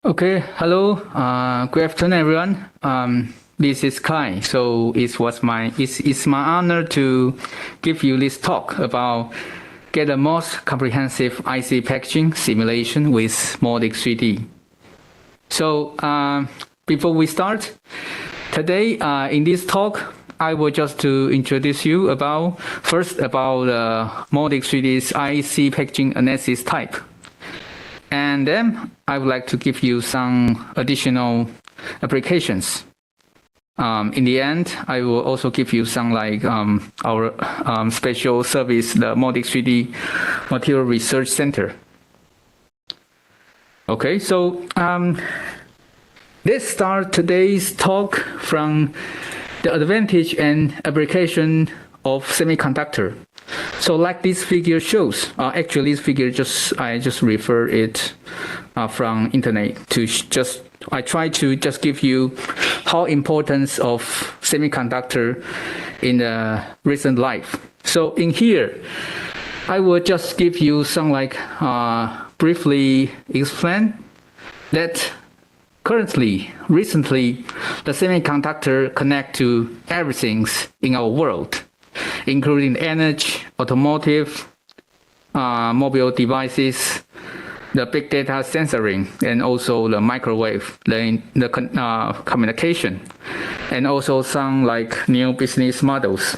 Okay, hello. Good afternoon, everyone. This is Kai. So it's my honor to give you this talk about get the most comprehensive IC packaging simulation with Moldex3D. So before we start, today in this talk, I will just to introduce you about Moldex3D's IC packaging analysis type. And then I would like to give you some additional applications. In the end, I will also give you some like our special service, the Moldex3D Material Research Center. Okay, so let's start today's talk from the advantage and application of semiconductor. So like this figure shows, actually this figure I just refer it from internet to I try to just give you how importance of semiconductor in the recent life. So in here, I will just give you some like briefly explain that recently, the semiconductor connect to everything in our world, including energy, automotive, mobile devices, the big data sensoring, and also the microwave, the communication, and also some like new business models.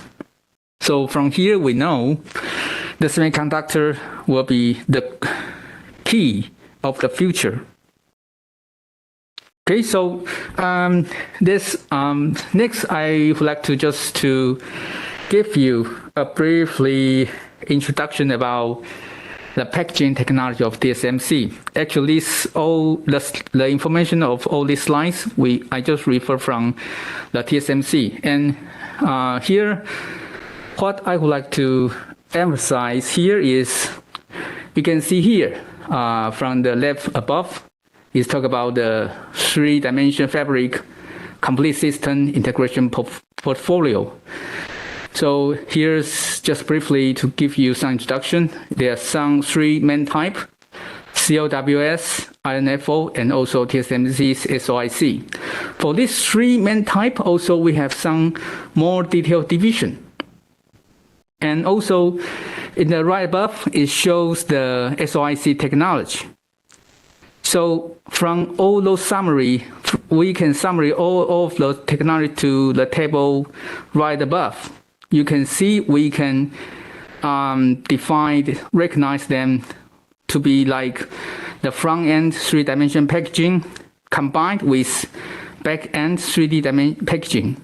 So from here we know the semiconductor will be the key of the future. Okay, so next I would like to just to give you a briefly introduction about the packaging technology of TSMC. Actually, the information of all these slides I just refer from the TSMC. And here, what I would like to emphasize here is you can see here from the left above is talk about the 3-dimension fabric complete system integration portfolio. So here's just briefly to give you some introduction. There are some 3 main type, COWS, INFO, and also TSMC's SOIC. For these 3 main type, also we have some more detailed division. And also in the right above, it shows the SOIC technology. So from all those summary, we can summary all of the technology to the table right above. You can see we can recognize them to be like the front-end 3-dimension packaging combined with back-end 3D packaging.